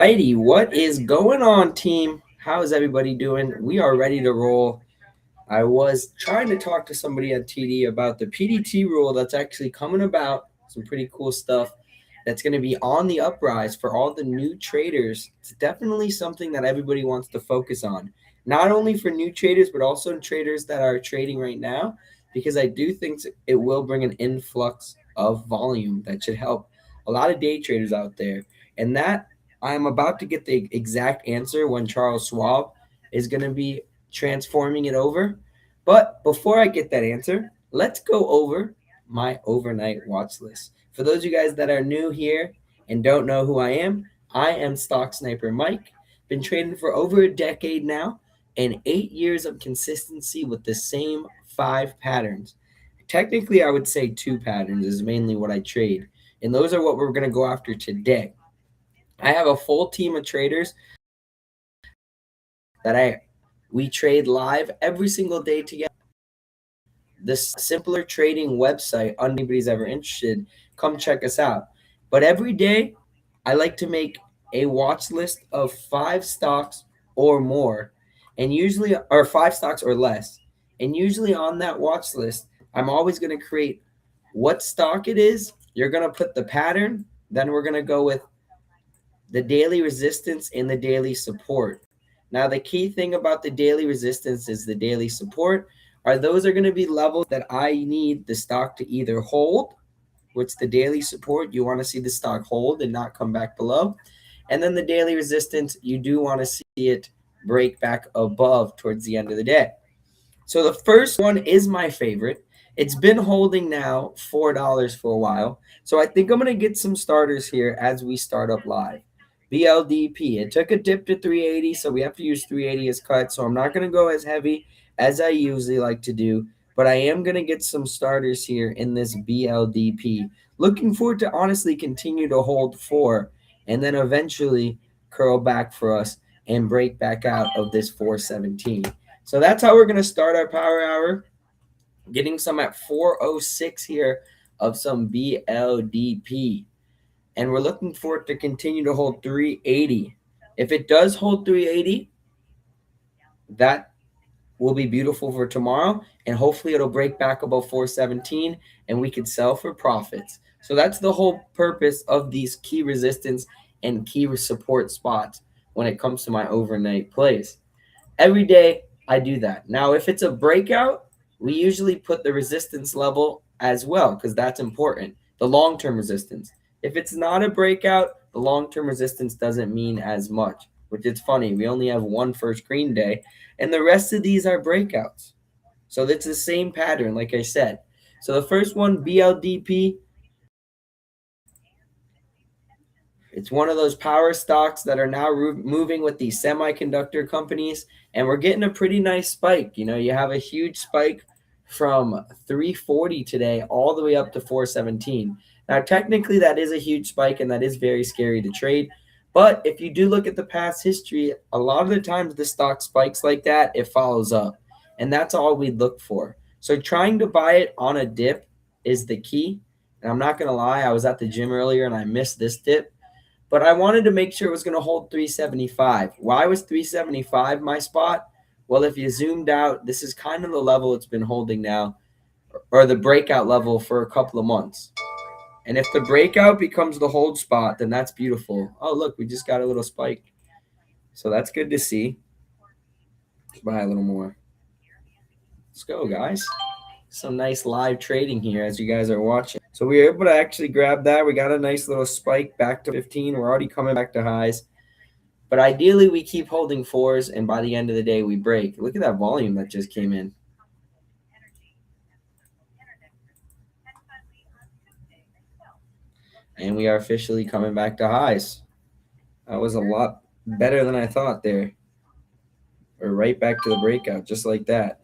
Alrighty, what is going on, team? How is everybody doing? We are ready to roll. I was trying to talk to somebody at TD about the PDT rule that's actually coming about. Some pretty cool stuff that's going to be on the uprise for all the new traders. It's definitely something that everybody wants to focus on, not only for new traders, but also traders that are trading right now, because I do think it will bring an influx of volume that should help a lot of day traders out there. And that I'm about to get the exact answer when Charles Schwab is going to be transforming it over. But before I get that answer, let's go over my overnight watch list. For those of you guys that are new here and don't know who I am Stock Sniper Mike. Been trading for over a decade now and 8 years of consistency with the same five patterns. Technically, I would say two patterns is mainly what I trade, and those are what we're going to go after today. I have a full team of traders that I we trade live every single day together. The simpler trading website, anybody's ever interested, come check us out. But every day, I like to make a watch list of five stocks or more, and usually, or five stocks or less. And usually on that watch list, I'm always going to create what stock it is. You're going to put the pattern, then we're going to go with the daily resistance and the daily support. Now, the key thing about the daily resistance is the daily support those are going to be levels that I need the stock to either hold, which the daily support, you want to see the stock hold and not come back below. And then the daily resistance, you do want to see it break back above towards the end of the day. So the first one is my favorite. It's been holding now $4 for a while. So I think I'm going to get some starters here as we start up live. BLDP. It took a dip to 380, so we have to use 380 as cut. So I'm not going to go as heavy as I usually like to do, but I am going to get some starters here in this BLDP. Looking forward to honestly continue to hold 4 and then eventually curl back for us and break back out of this 417. So that's how we're going to start our power hour. Getting some at 406 here of some BLDP. And we're looking for it to continue to hold 380. If it does hold 380, that will be beautiful for tomorrow. And hopefully it'll break back above 417 and we can sell for profits. So that's the whole purpose of these key resistance and key support spots when it comes to my overnight plays. Every day I do that. Now, if it's a breakout, we usually put the resistance level as well because that's important, the long-term resistance. If it's not a breakout, the long-term resistance doesn't mean as much, which is funny. We only have one first green day, and the rest of these are breakouts. So it's the same pattern, like I said. So the first one, BLDP, it's one of those power stocks that are now moving with these semiconductor companies, and we're getting a pretty nice spike. You know, you have a huge spike from 340 today all the way up to 417. Now, technically, that is a huge spike, and that is very scary to trade. But if you do look at the past history, a lot of the times the stock spikes like that, it follows up. And that's all we look for. So trying to buy it on a dip is the key. And I'm not going to lie, I was at the gym earlier and I missed this dip, but I wanted to make sure it was going to hold 375. Why was 375 my spot? Well, if you zoomed out, this is kind of the level it's been holding now, or the breakout level for a couple of months. And if the breakout becomes the hold spot, then that's beautiful. Oh, look, we just got a little spike. So that's good to see. Let's buy a little more. Let's go, guys. Some nice live trading here as you guys are watching. So we were able to actually grab that. We got a nice little spike back to 15. We're already coming back to highs. But ideally, we keep holding 4s, and by the end of the day, we break. Look at that volume that just came in. And we are officially coming back to highs. That was a lot better than I thought there. We're right back to the breakout, just like that.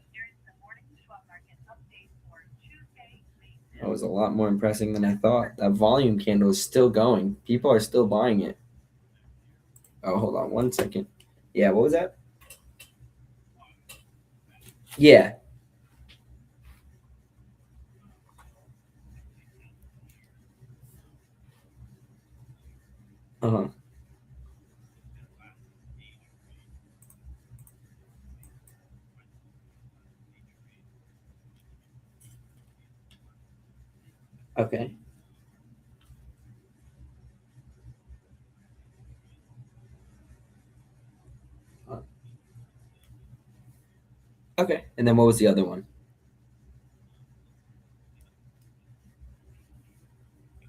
That was a lot more impressive than I thought. That volume candle is still going. People are still buying it. Oh, hold on 1 second. Yeah, what was that? Yeah. Uh-huh. Okay. Uh, Okay. And then what was the other one?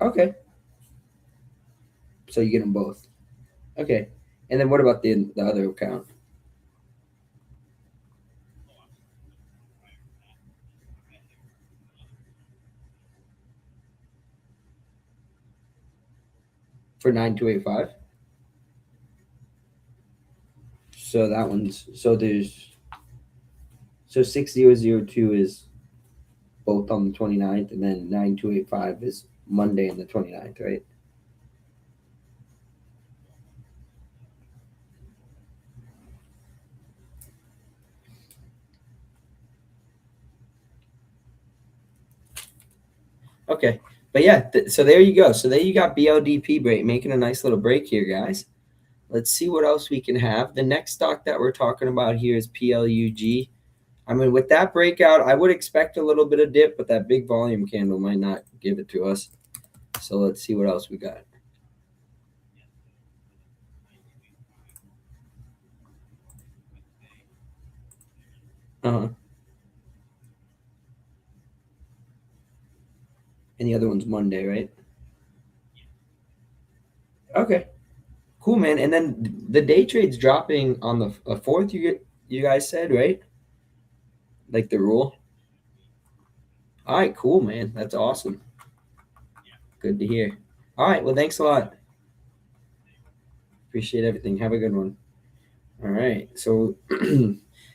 Okay. So you get them both. Okay. And then what about the other account for 9285? So that one's so there's so 6002 is both on the 29th, and then 9285 is Monday and the 29th, right? Okay. But yeah, so there you go. So there you got BLDP break making a nice little break here, guys. Let's see what else we can have. The next stock that we're talking about here is PLUG. I mean, with that breakout, I would expect a little bit of dip, but that big volume candle might not give it to us. So let's see what else we got. Uh-huh. And the other one's Monday, right? Okay. Cool, man. And then the day trade's dropping on the fourth. You guys said, right? Like the rule. All right, cool, man. That's awesome. Good to hear. All right, well, thanks a lot. Appreciate everything. Have a good one. All right. So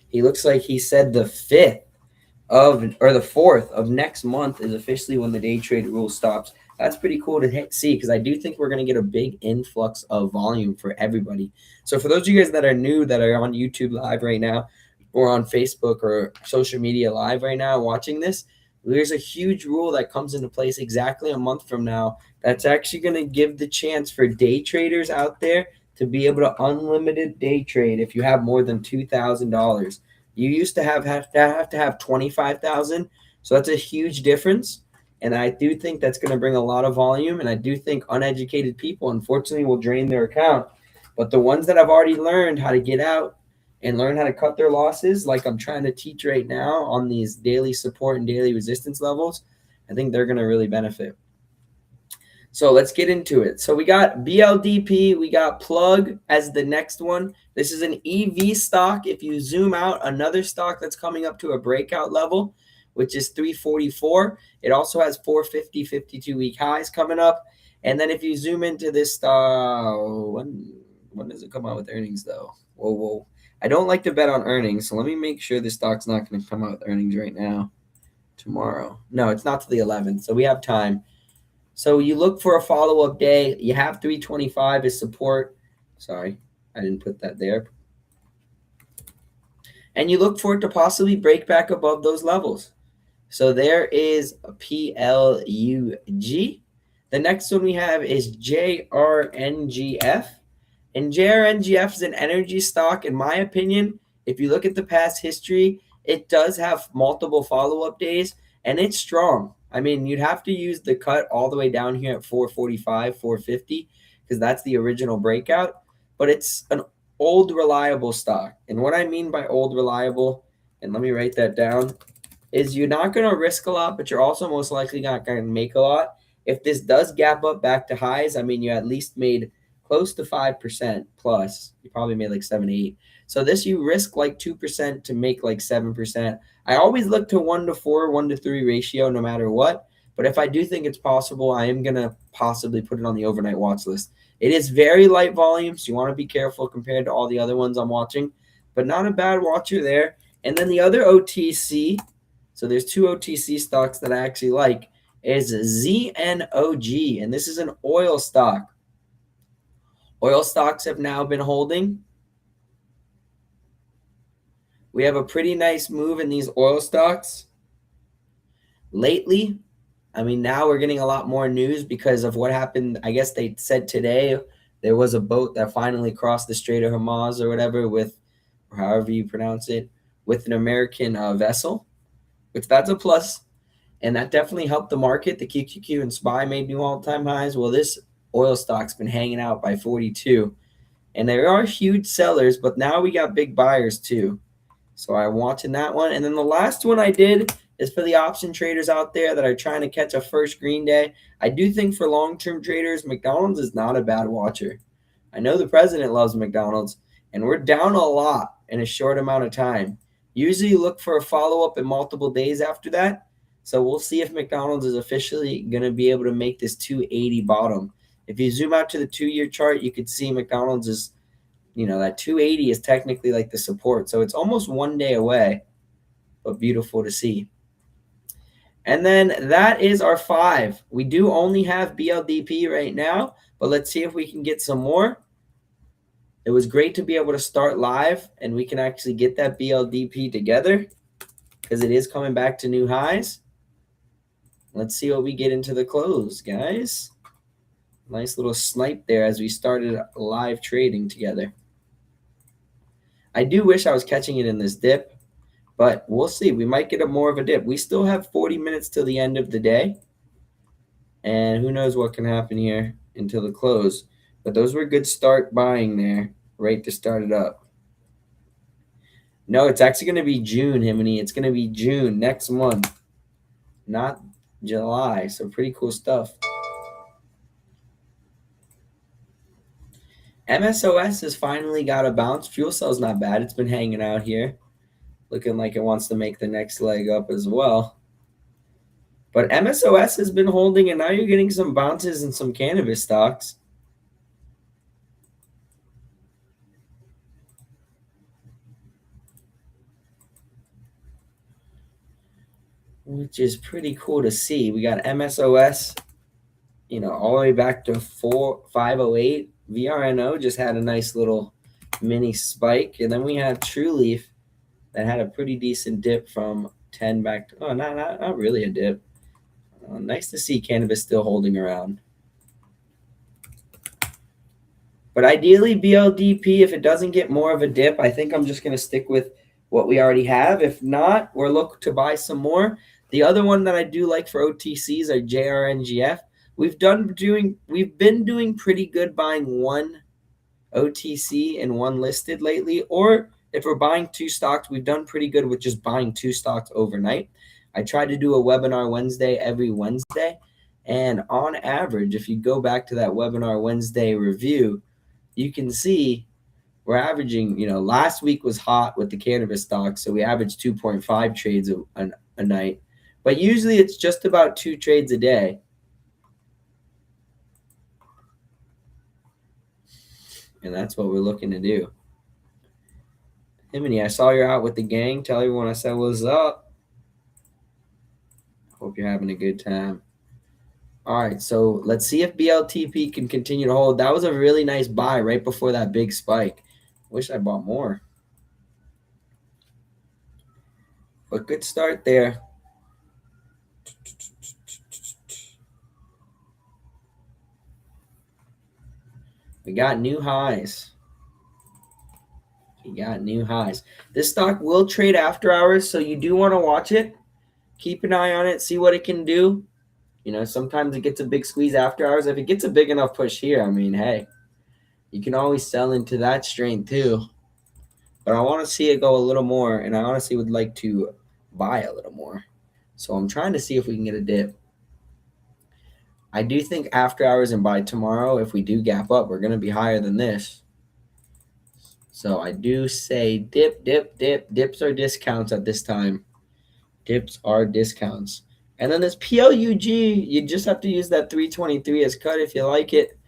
he looks like he said the fifth of or the fourth of next month is officially when the day trade rule stops. That's pretty cool to see because I do think we're going to get a big influx of volume for everybody. So for those of you guys that are new that are on YouTube live right now or on Facebook or social media live right now watching this, there's a huge rule that comes into place exactly a month from now that's actually going to give the chance for day traders out there to be able to unlimited day trade if you have more than $2,000. You used to have 25,000, so that's a huge difference. And I do think that's going to bring a lot of volume. And I do think uneducated people, unfortunately, will drain their account. But the ones that have already learned how to get out and learn how to cut their losses, like I'm trying to teach right now on these daily support and daily resistance levels, I think they're going to really benefit. So let's get into it. So we got BLDP, we got Plug as the next one. This is an EV stock. If you zoom out, another stock that's coming up to a breakout level, which is 344. It also has 450 52-week highs coming up. And then if you zoom into this stock, when does it come out with earnings though? Whoa. I don't like to bet on earnings, so let me make sure this stock's not going to come out with earnings right now. Tomorrow. No, it's not to the 11th, so we have time. So you look for a follow-up day. You have 325 as support. Sorry, I didn't put that there. And you look for it to possibly break back above those levels. So there is a PLUG. The next one we have is JRNGF. And JRNGF is an energy stock. In my opinion, if you look at the past history, it does have multiple follow-up days, and it's strong. I mean, you'd have to use the cut all the way down here at 445, 450, because that's the original breakout. But it's an old reliable stock. And what I mean by old reliable, and let me write that down, is you're not going to risk a lot, but you're also most likely not going to make a lot. If this does gap up back to highs, I mean, you at least made close to 5% plus. You probably made like 7, 8. So this you risk like 2% to make like 7%. I always look to 1 to 4, 1 to 3 ratio no matter what. But if I do think it's possible, I am going to possibly put it on the overnight watch list. It is very light volume, so you want to be careful compared to all the other ones I'm watching. But not a bad watcher there. And then the other OTC, so there's two OTC stocks that I actually like, is ZNOG, and this is an oil stock. Oil stocks have now been holding. We have a pretty nice move in these oil stocks lately. I mean, now we're getting a lot more news because of what happened. I guess they said today there was a boat that finally crossed the Strait of Hormuz or whatever with, or however you pronounce it, with an American vessel, which that's a plus. and that definitely helped the market. The QQQ and SPY made new all-time highs. Well, this oil stock's been hanging out by 42, and there are huge sellers, but now we got big buyers too. So I'm watching that one. And then the last one I did is for the option traders out there that are trying to catch a first green day. I do think for long-term traders, McDonald's is not a bad watcher. I know the president loves McDonald's, and we're down a lot in a short amount of time. Usually look for a follow-up in multiple days after that. So we'll see if McDonald's is officially going to be able to make this 280 bottom. If you zoom out to the 2-year chart, you could see McDonald's is, that 280 is technically like the support. So it's almost 1 day away, but beautiful to see. And then that is our 5. We do only have BLDP right now, but let's see if we can get some more. It was great to be able to start live, and we can actually get that BLDP together because it is coming back to new highs. Let's see what we get into the close, guys. Nice little snipe there as we started live trading together. I do wish I was catching it in this dip, but we'll see. We might get more of a dip. We still have 40 minutes till the end of the day, and who knows what can happen here until the close. But those were good start buying there, right to start it up. No, it's actually going to be June, Himini. It's going to be June next month, not July. So pretty cool stuff. MSOS has finally got a bounce. Fuel cell's not bad. It's been hanging out here, looking like it wants to make the next leg up as well. But MSOS has been holding, and now you're getting some bounces in some cannabis stocks. Which is pretty cool to see. We got MSOS, all the way back to 508. VRNO just had a nice little mini spike. And then we had TrueLeaf that had a pretty decent dip from 10 back to, not really a dip. Nice to see cannabis still holding around. But ideally, BLDP, if it doesn't get more of a dip, I think I'm just going to stick with what we already have. If not, we're looking to buy some more. The other one that I do like for OTCs are JRNGF. We've been doing pretty good buying one OTC and one listed lately. Or if we're buying 2 stocks, we've done pretty good with just buying 2 stocks overnight. I try to do a webinar Wednesday every Wednesday. And on average, if you go back to that webinar Wednesday review, you can see we're averaging, last week was hot with the cannabis stocks, so we averaged 2.5 trades a night. But usually it's just about 2 trades a day. And that's what we're looking to do. Himini, I saw you're out with the gang. Tell everyone I said what's up. Hope you're having a good time. All right, so let's see if BLTP can continue to hold. That was a really nice buy right before that big spike. Wish I bought more. But good start there. We got new highs. This stock will trade after hours, so you do want to watch it. Keep an eye on it, see what it can do. Sometimes it gets a big squeeze after hours. If it gets a big enough push here, hey, you can always sell into that strength too. But I want to see it go a little more, and I honestly would like to buy a little more. So I'm trying to see if we can get a dip. I do think after hours and by tomorrow, if we do gap up, we're going to be higher than this. So I do say dip. Dips are discounts at this time. Dips are discounts. And then this PLUG, you just have to use that 323 as cut if you like it.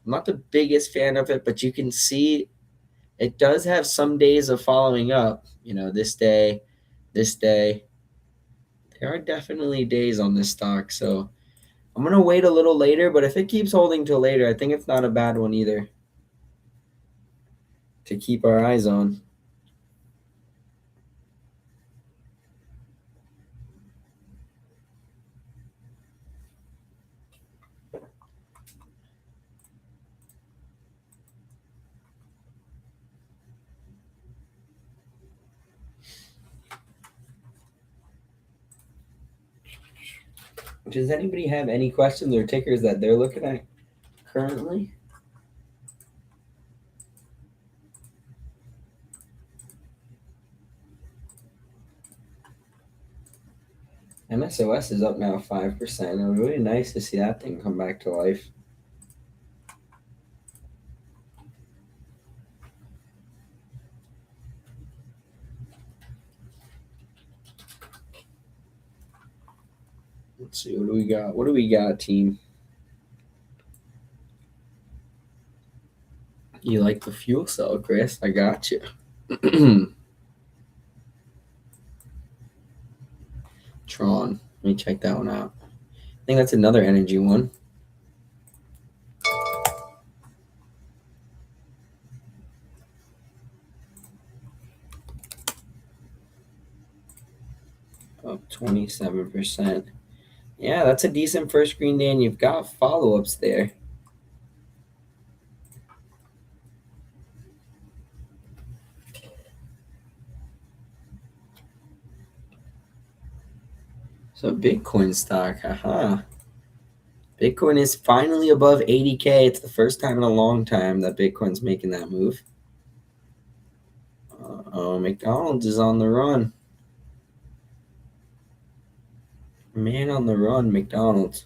I'm not the biggest fan of it, but you can see it does have some days of following up. This day. There are definitely days on this stock, so I'm going to wait a little later, but if it keeps holding till later, I think it's not a bad one either to keep our eyes on. Does anybody have any questions or tickers that they're looking at currently? MSOS is up now 5%. It was really nice to see that thing come back to life. Let's see, what do we got? What do we got, team? You like the fuel cell, Chris? I got you. Tron. Let me check that one out. I think that's another energy one. Up 27%. Yeah, that's a decent first green day, and you've got follow-ups there. So Bitcoin stock, haha. Bitcoin is finally above 80K. It's the first time in a long time that Bitcoin's making that move. Oh, McDonald's is on the run. Man on the run, McDonald's.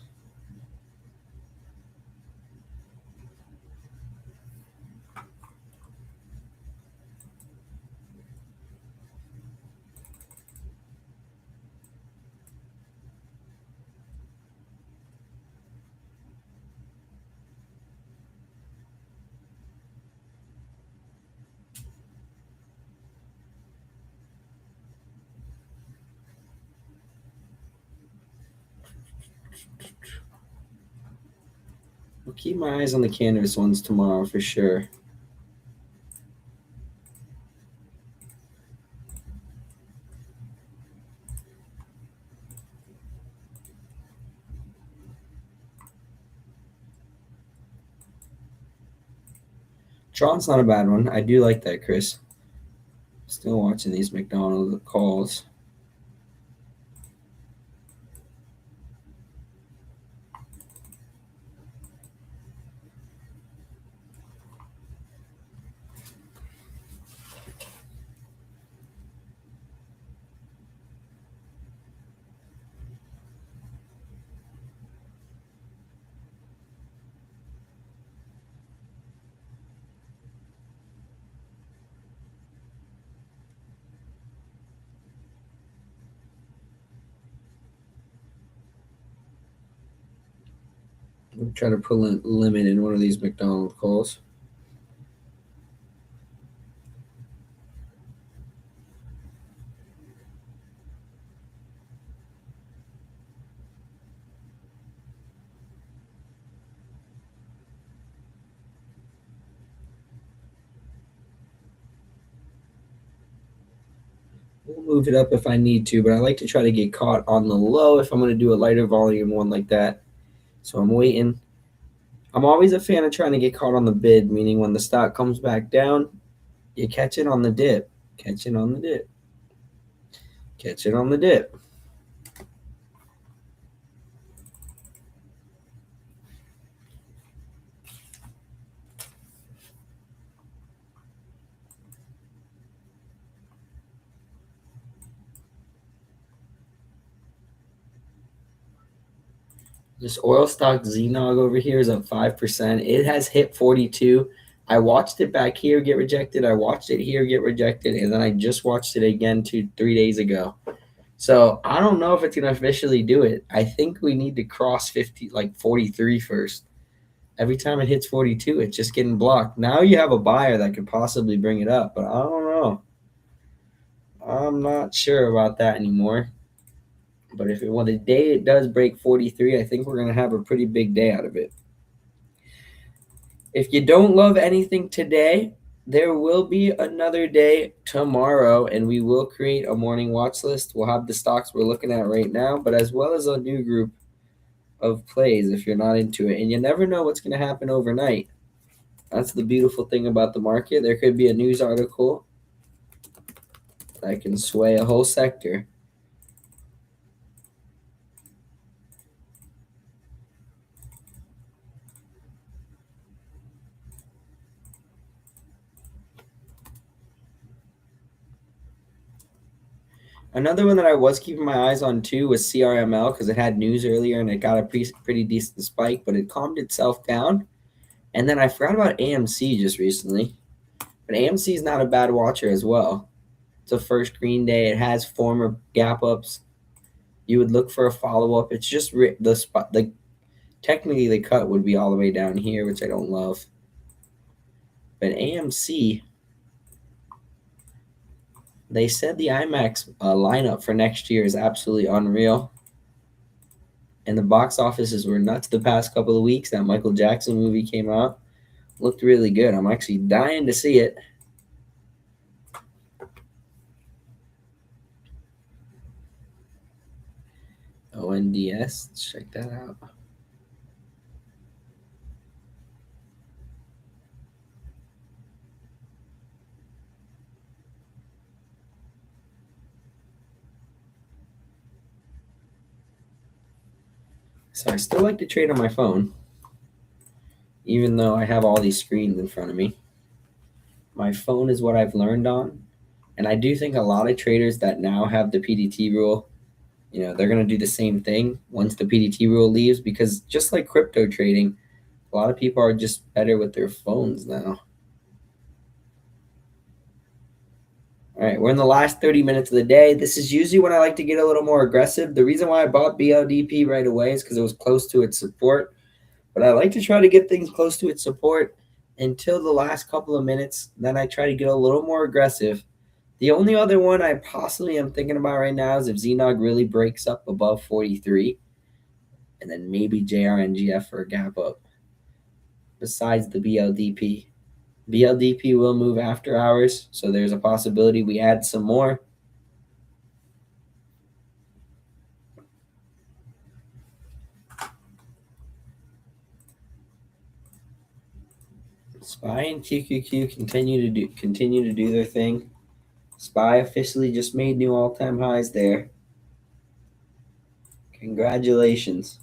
I'll keep my eyes on the cannabis ones tomorrow for sure. Tron's not a bad one. I do like that, Chris. Still watching these McDonald's calls. I'll try to put a limit in one of these McDonald's calls. We'll move it up if I need to, but I like to try to get caught on the low if I'm going to do a lighter volume one like that. So I'm waiting. I'm always a fan of trying to get caught on the bid, meaning when the stock comes back down, you catch it on the dip. Catch it on the dip. Catch it on the dip. This oil stock Znog over here is up 5%. It has hit 42. I watched it back here get rejected. I watched it here get rejected. And then I just watched it again 3 days ago. So I don't know if it's going to officially do it. I think we need to cross 50, like 43 first. Every time it hits 42, it's just getting blocked. Now you have a buyer that could possibly bring it up, but I don't know. I'm not sure about that anymore. But if the day it does break 43, I think we're going to have a pretty big day out of it. If you don't love anything today, there will be another day tomorrow, and we will create a morning watch list. We'll have the stocks we're looking at right now, but as well as a new group of plays if you're not into it. And you never know what's going to happen overnight. That's the beautiful thing about the market. There could be a news article that can sway a whole sector. Another one that I was keeping my eyes on too was CRML because it had news earlier and it got a pretty decent spike, but it calmed itself down. And then I forgot about AMC just recently, but AMC is not a bad watcher as well. It's a first green day. It has former gap ups. You would look for a follow up. It's just the spot. Like technically, the cut would be all the way down here, which I don't love. But AMC, they said the IMAX lineup for next year is absolutely unreal. And the box offices were nuts the past couple of weeks. That Michael Jackson movie came out. Looked really good. I'm actually dying to see it. ONDS. Let's check that out. So I still like to trade on my phone, even though I have all these screens in front of me. My phone is what I've learned on. And I do think a lot of traders that now have the PDT rule, they're going to do the same thing once the PDT rule leaves because just like crypto trading, a lot of people are just better with their phones now. All right, we're in the last 30 minutes of the day. This is usually when I like to get a little more aggressive. The reason why I bought BLDP right away is because it was close to its support. But I like to try to get things close to its support until the last couple of minutes. Then I try to get a little more aggressive. The only other one I possibly am thinking about right now is if ZNOG really breaks up above 43, and then maybe JRNGF for a gap up. Besides the BLDP. BLDP will move after hours, so there's a possibility we add some more. SPY and QQQ continue to do their thing. SPY officially just made new all-time highs there. Congratulations.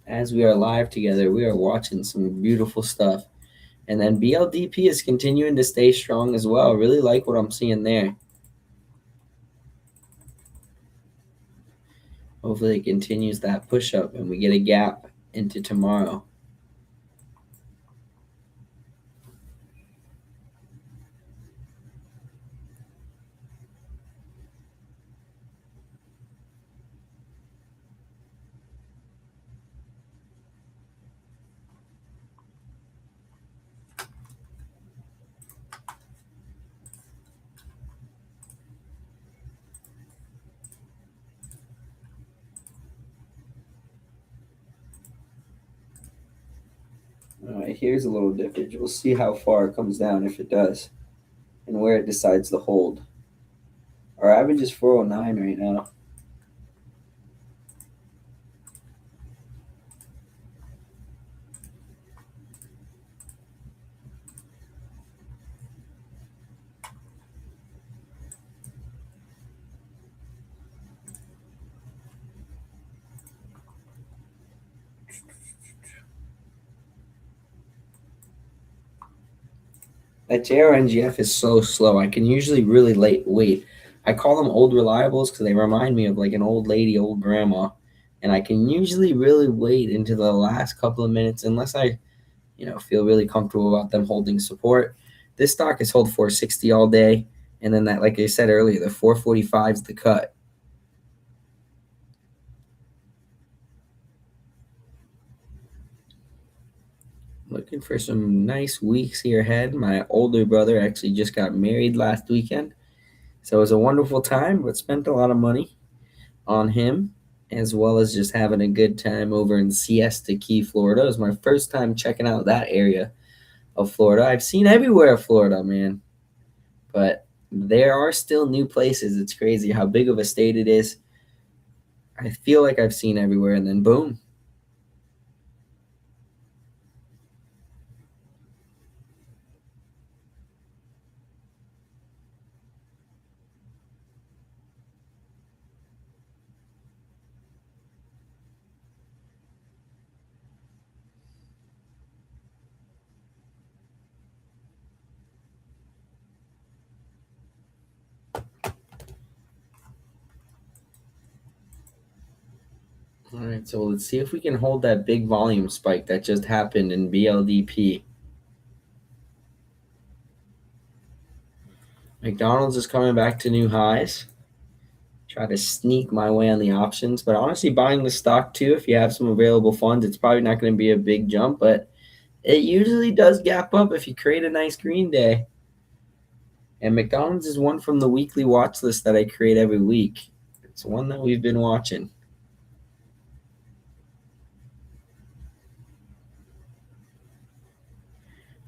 As we are live together, we are watching some beautiful stuff. And then BLDP is continuing to stay strong as well. Really like what I'm seeing there. Hopefully it continues that push up and we get a gap into tomorrow. All right, here's a little difference. We'll see how far it comes down if it does and where it decides to hold. Our average is 409 right now. That JRNGF is so slow. I can usually really wait. I call them old reliables because they remind me of like an old lady, old grandma. And I can usually really wait into the last couple of minutes unless I, feel really comfortable about them holding support. This stock has held 460 all day. And then that, like I said earlier, the 445 is the cut. Looking for some nice weeks here ahead. My older brother actually just got married last weekend. So it was a wonderful time, but spent a lot of money on him, as well as just having a good time over in Siesta Key, Florida. It was my first time checking out that area of Florida. I've seen everywhere of Florida, man. But there are still new places. It's crazy how big of a state it is. I feel like I've seen everywhere, and then boom. All right, so let's see if we can hold that big volume spike that just happened in BLDP. McDonald's is coming back to new highs. Try to sneak my way on the options, but honestly, buying the stock too, if you have some available funds, it's probably not going to be a big jump, but it usually does gap up if you create a nice green day. And McDonald's is one from the weekly watch list that I create every week. It's one that we've been watching.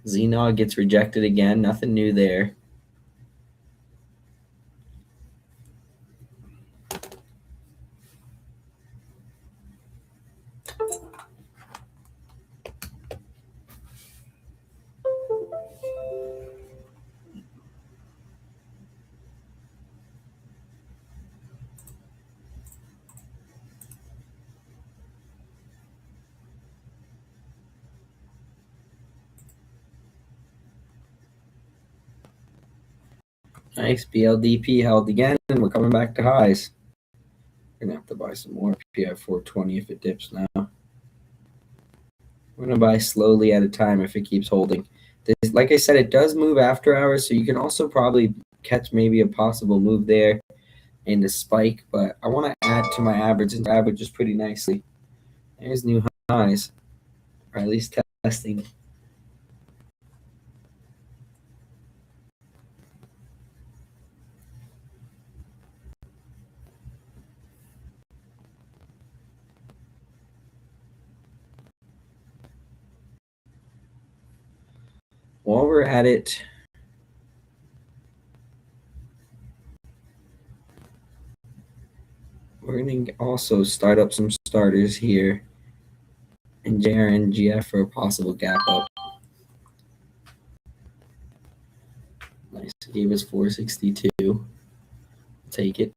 Xenog gets rejected again. Nothing new there. Nice. BLDP held again, and we're coming back to highs. We're going to have to buy some more PF 420 if it dips now. We're going to buy slowly at a time if it keeps holding. This, like I said, it does move after hours, so you can also probably catch maybe a possible move there and a spike, but I want to add to my average, and average is pretty nicely. There's new highs, or at least testing. While we're at it, we're going to also start up some starters here in JRNGF for a possible gap up. Nice. Gave us 462. Take it.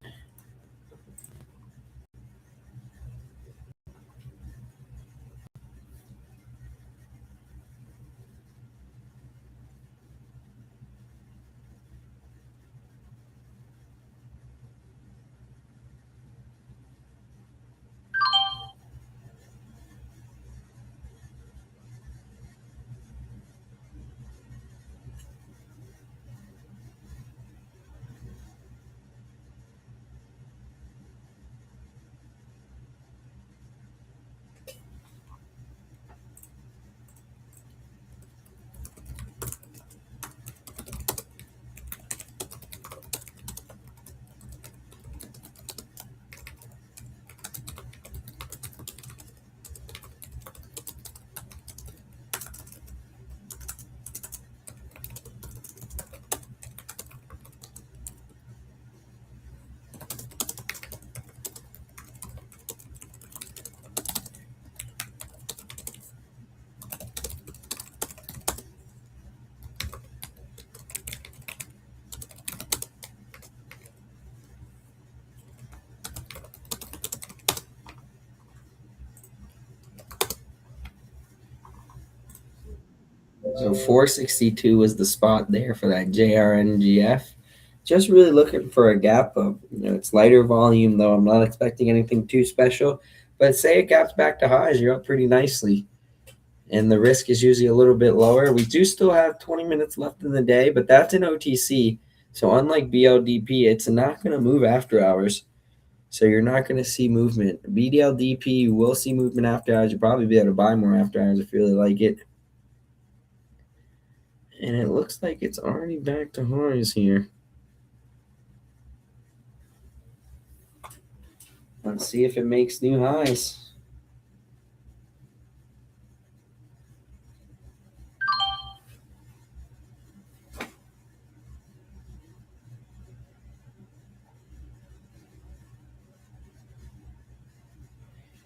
So 462 was the spot there for that JRNGF. Just really looking for a gap up. It's lighter volume though. I'm not expecting anything too special. But say it gaps back to highs, you're up pretty nicely. And the risk is usually a little bit lower. We do still have 20 minutes left in the day, but that's an OTC. So unlike BLDP, it's not going to move after hours. So you're not going to see movement. BDLDP, you will see movement after hours. You'll probably be able to buy more after hours if you really like it. And it looks like it's already back to highs here. Let's see if it makes new highs.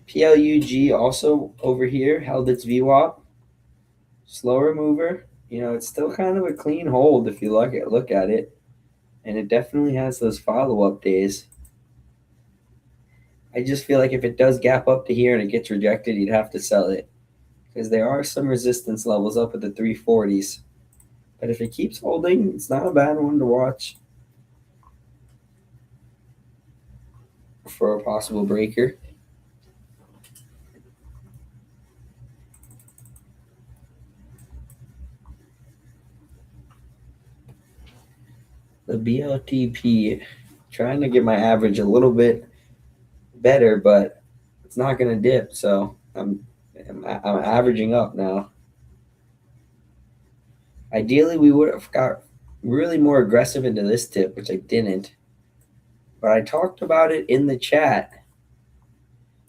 PLUG also over here held its VWAP. Slower mover. It's still kind of a clean hold if you look at it. And it definitely has those follow-up days. I just feel like if it does gap up to here and it gets rejected, you'd have to sell it. Because there are some resistance levels up at the 340s. But if it keeps holding, it's not a bad one to watch for a possible breaker. The BLTP. Trying to get my average a little bit better, but it's not going to dip. So I'm averaging up now. Ideally, we would have got really more aggressive into this tip, which I didn't. But I talked about it in the chat.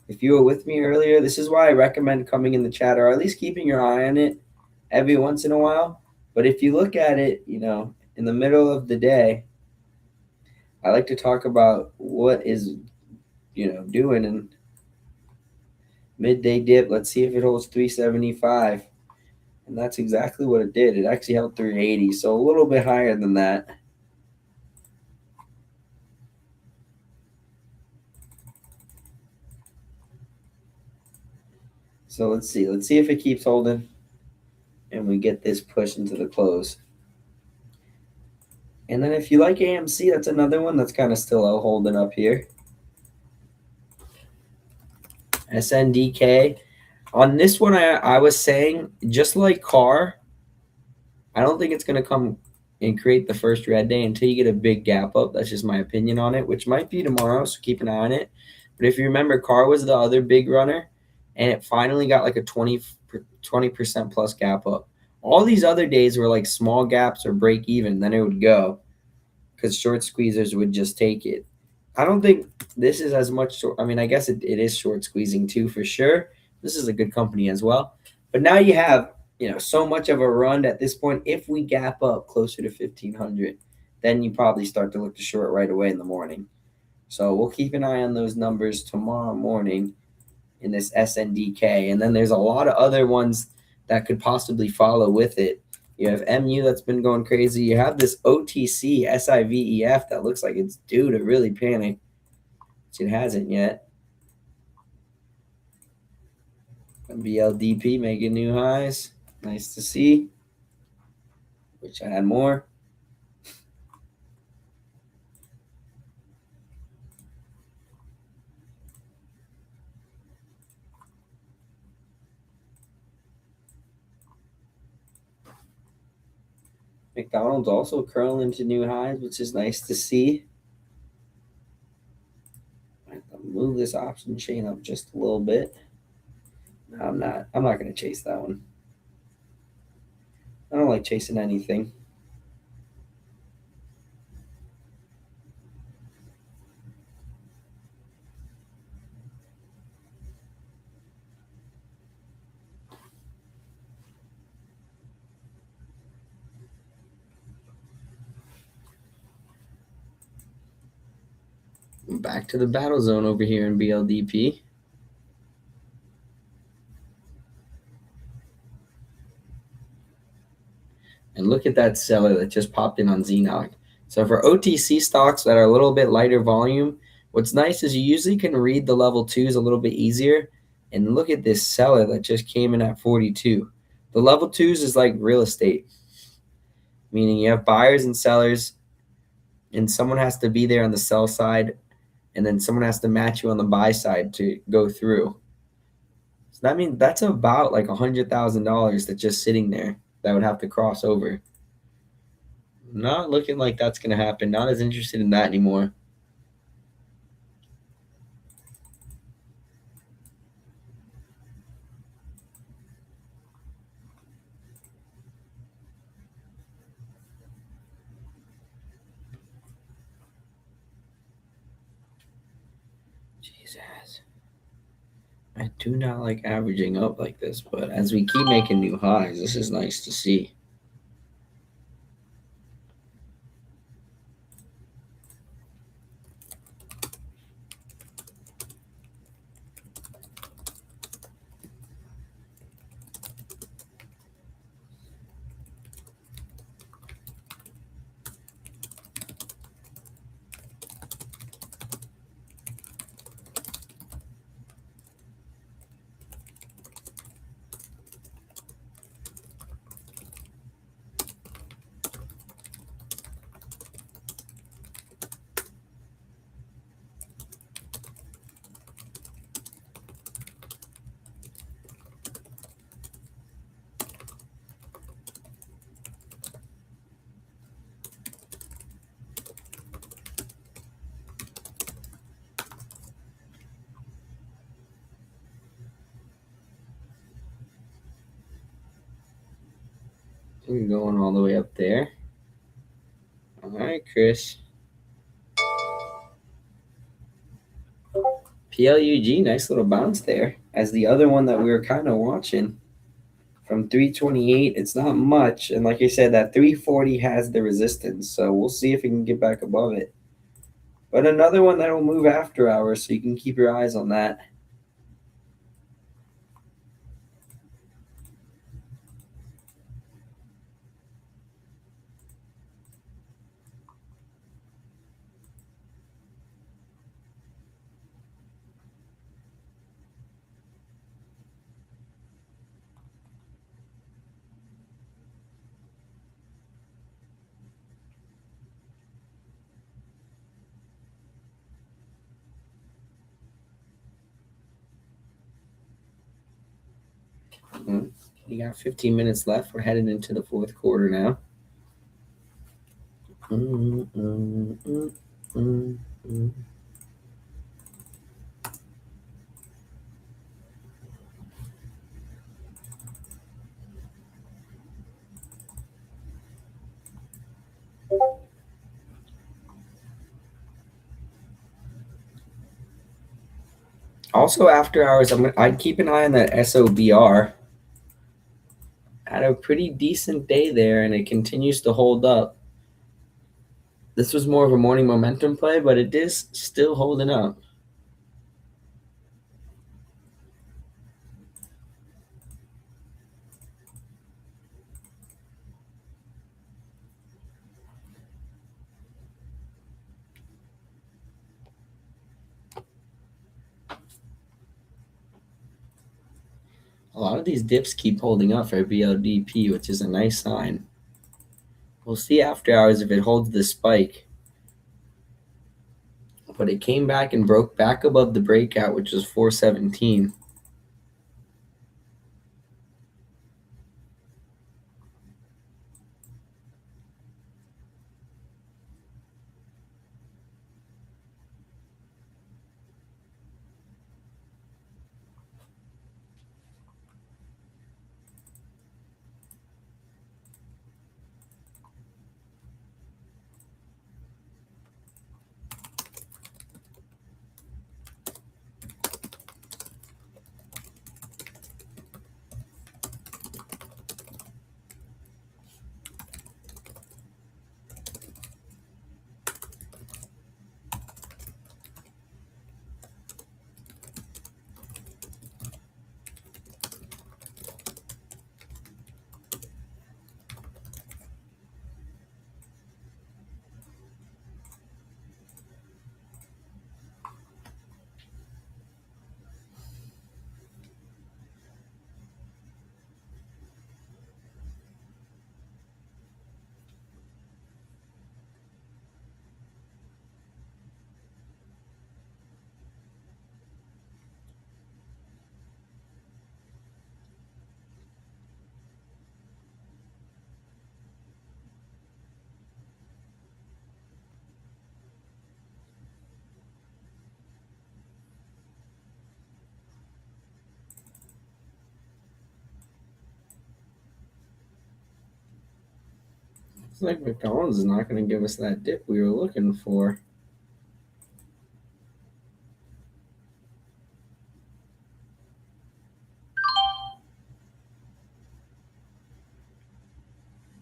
If you were with me earlier, this is why I recommend coming in the chat or at least keeping your eye on it every once in a while. But if you look at it, in the middle of the day, I like to talk about what is, doing in midday dip. Let's see if it holds 375. And that's exactly what it did. It actually held 380, so a little bit higher than that. So let's see. Let's see if it keeps holding and we get this push into the close. And then if you like AMC, that's another one that's kind of still holding up here. SNDK. On this one, I was saying, just like CAR, I don't think it's going to come and create the first red day until you get a big gap up. That's just my opinion on it, which might be tomorrow, so keep an eye on it. But if you remember, CAR was the other big runner, and it finally got like a 20% plus gap up. All these other days were like small gaps or break even, then it would go because short squeezers would just take it. I don't think this is as much. I mean, I guess it is short squeezing too, for sure. This is a good company as well. But now you have, so much of a run at this point. If we gap up closer to 1500, then you probably start to look to short right away in the morning. So we'll keep an eye on those numbers tomorrow morning in this SNDK. And then there's a lot of other ones that could possibly follow with it. You have MU that's been going crazy. You have this OTC SIVEF that looks like it's due to really panic, which it hasn't yet. BLDP making new highs. Nice to see. Wish I had more. McDonald's also curling to new highs, which is nice to see. I have to move this option chain up just a little bit. No, I'm not going to chase that one. I don't like chasing anything. Back to the battle zone over here in BLDP. And look at that seller that just popped in on ZNOC. So for OTC stocks that are a little bit lighter volume, what's nice is you usually can read the level 2s a little bit easier. And look at this seller that just came in at 42. The level 2s is like real estate, meaning you have buyers and sellers, and someone has to be there on the sell side, and then someone has to match you on the buy side to go through. So that means that's about like $100,000 that's just sitting there that would have to cross over. Not looking like that's going to happen. Not as interested in that anymore. Jesus. I do not like averaging up like this, but as we keep making new highs, this is nice to see. We're going all the way up there. All right, Chris. PLUG, nice little bounce there. As the other one that we were kind of watching from 328, it's not much. And like I said, that 340 has the resistance. So we'll see if we can get back above it. But another one that will move after hours, so you can keep your eyes on that. You got 15 minutes left. We're heading into the fourth quarter now. Also, after hours, I'd keep an eye on that SOBR. Had a pretty decent day there, and it continues to hold up. This was more of a morning momentum play, but it is still holding up. A lot of these dips keep holding up for BLDP, which is a nice sign. We'll see after hours if it holds the spike. But it came back and broke back above the breakout, which was 417. Looks like McDonald's is not going to give us that dip we were looking for.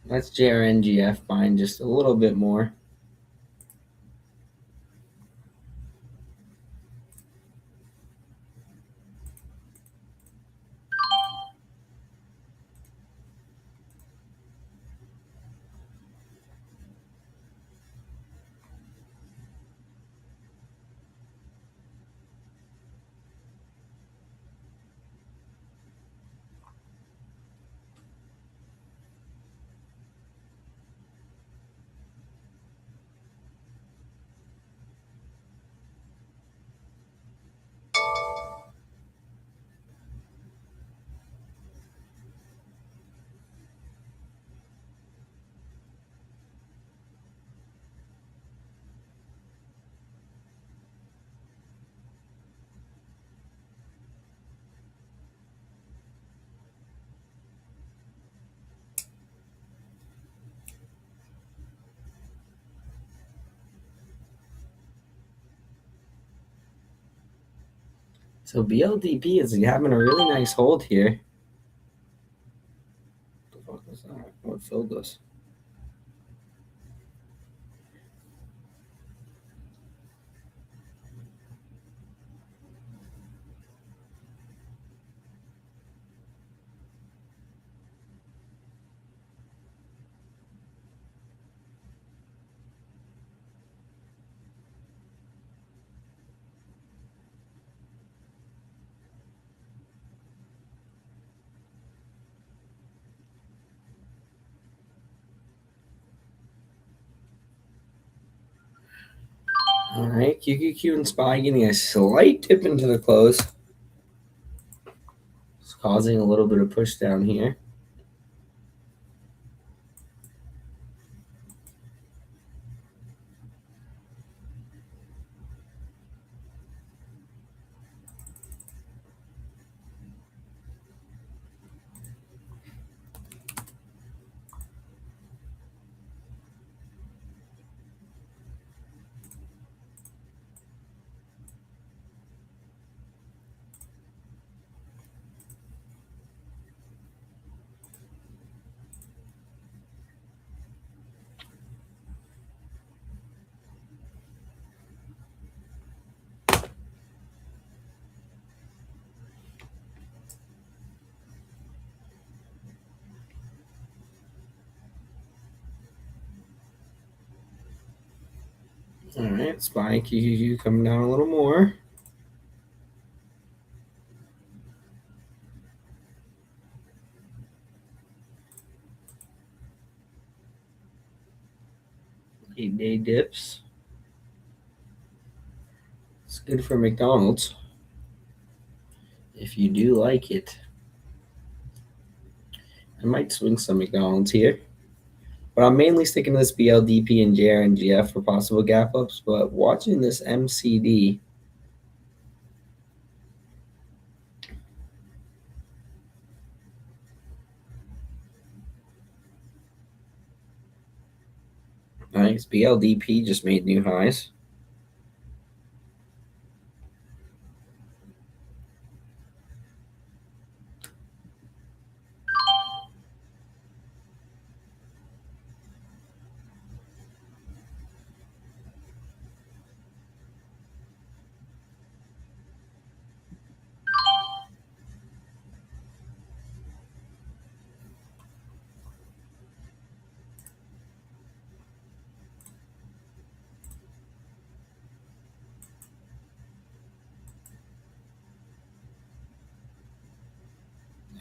That's JRNGF buying just a little bit more. So BLDP is having a really nice hold here. What the fuck was that? What filled us? All right, QQQ and SPY getting a slight dip into the close. It's causing a little bit of push down here. All right, SPY and QQQ coming down a little more. Eight-day dips. It's good for McDonald's if you do like it. I might swing some McDonald's here. But I'm mainly sticking to this BLDP and JRNGF for possible gap ups. But watching this MCD, nice. BLDP just made new highs.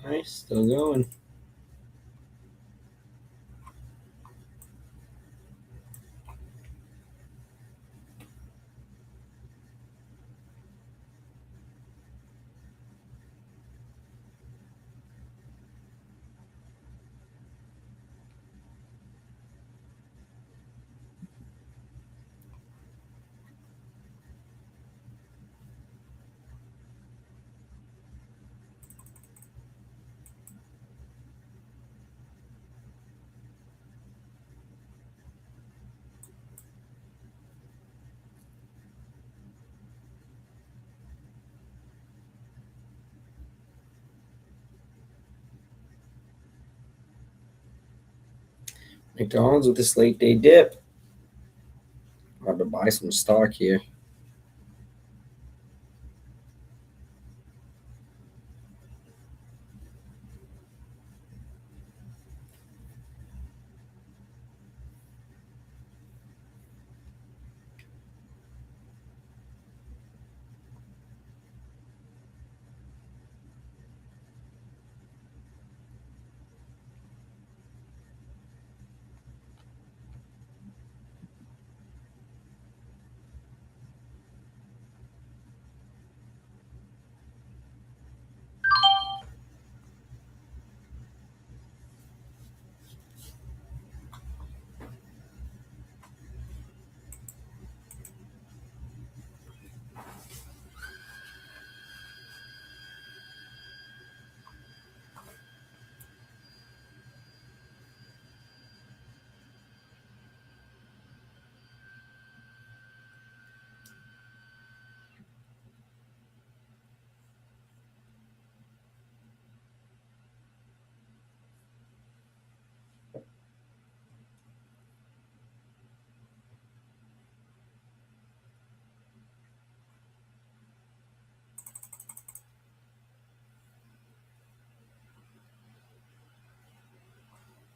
Nice, still going. McDonald's with this late day dip. About to buy some stock here.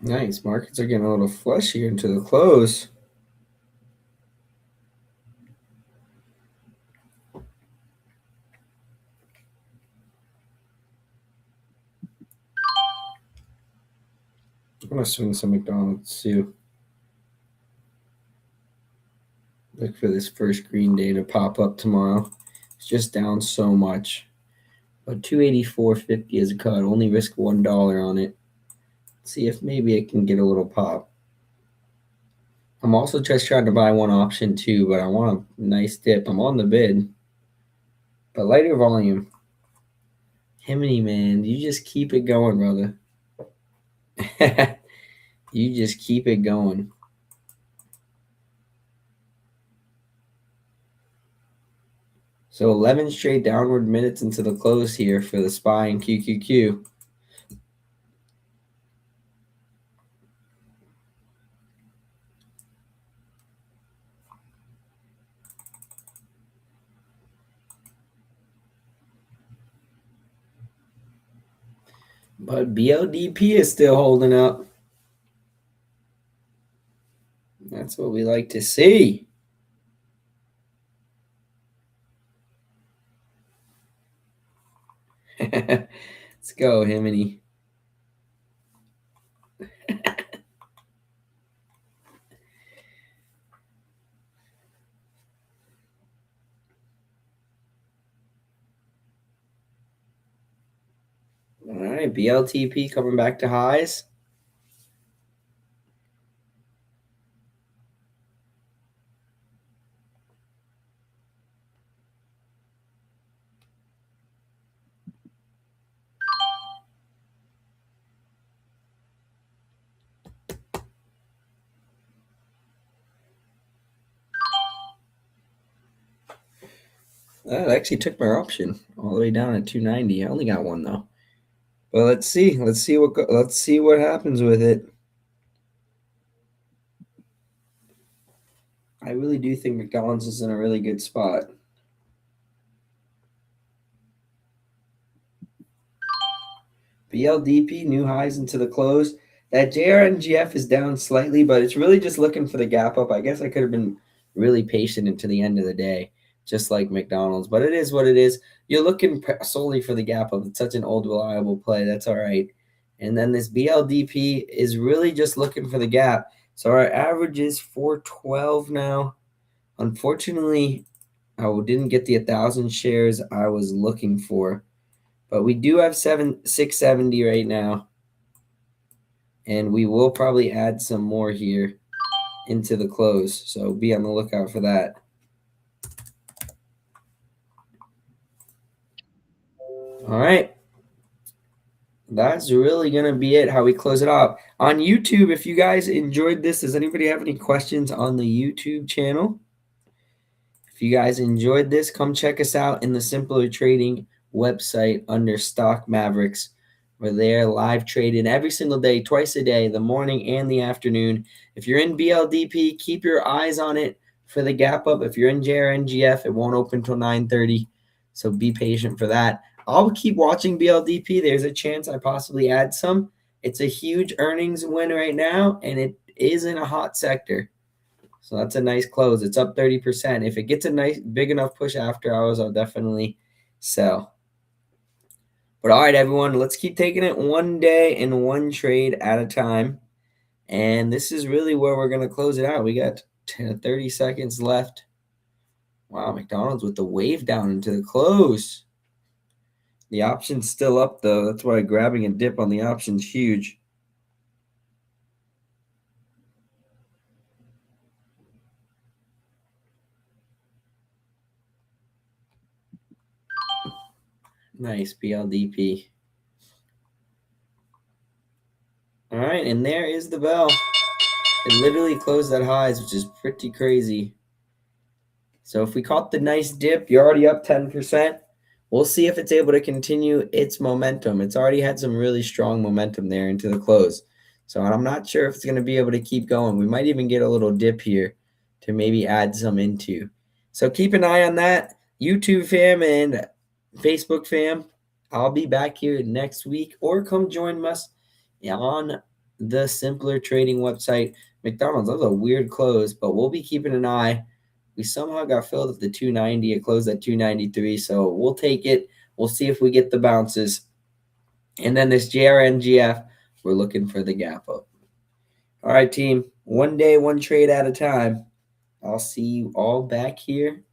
Nice. Markets are getting a little flush here into the close. I'm going to swing some McDonald's too. Look for this first green day to pop up tomorrow. It's just down so much. But 284.50 is a cut. Only risk $1 on it. See if maybe it can get a little pop. I'm also just trying to buy one option too, but I want a nice dip. I'm on the bid. But lighter volume. Himiny, man, you just keep it going, brother. You just keep it going. So 11 straight downward minutes into the close here for the SPY and QQQ. But BLDP is still holding up. That's what we like to see. Let's go, Himiny. All right, BLTP coming back to highs. That actually took my option all the way down at 290. I only got one though. But let's see. Let's see what happens with it. I really do think McDonald's is in a really good spot. BLDP, new highs into the close. That JRNGF is down slightly, but it's really just looking for the gap up. I guess I could have been really patient into the end of the day, just like McDonald's. But it is what it is. You're looking solely for the gap up. It's such an old, reliable play. That's all right. And then this BLDP is really just looking for the gap. So our average is 412 now. Unfortunately, I didn't get the 1,000 shares I was looking for. But we do have 670 right now. And we will probably add some more here into the close. So be on the lookout for that. All right. That's really going to be it, how we close it off. On YouTube, if you guys enjoyed this, does anybody have any questions on the YouTube channel? If you guys enjoyed this, come check us out in the Simpler Trading website under Stock Mavericks. We're there live trading every single day, twice a day, the morning and the afternoon. If you're in BLDP, keep your eyes on it for the gap up. If you're in JRNGF, it won't open until 9:30, so be patient for that. I'll keep watching BLDP. There's a chance I possibly add some. It's a huge earnings win right now, and it is in a hot sector. So that's a nice close. It's up 30%. If it gets a nice big enough push after hours, I'll definitely sell. But all right, everyone, let's keep taking it one day and one trade at a time. And this is really where we're going to close it out. We got 30 seconds left. Wow, McDonald's with the wave down into the close. The option's still up, though. That's why grabbing a dip on the option's huge. Nice, BLDP. All right, and there is the bell. It literally closed at highs, which is pretty crazy. So if we caught the nice dip, you're already up 10%. We'll see if it's able to continue its momentum. It's already had some really strong momentum there into the close. So I'm not sure if it's going to be able to keep going. We might even get a little dip here to maybe add some into. So keep an eye on that. YouTube fam and Facebook fam, I'll be back here next week, or come join us on the simpler trading website. McDonald's, that was a weird close, but we'll be keeping an eye. We somehow got filled at the 290. It closed at 293, so we'll take it. We'll see if we get the bounces. And then this JRNGF, we're looking for the gap up. All right, team. One day, one trade at a time. I'll see you all back here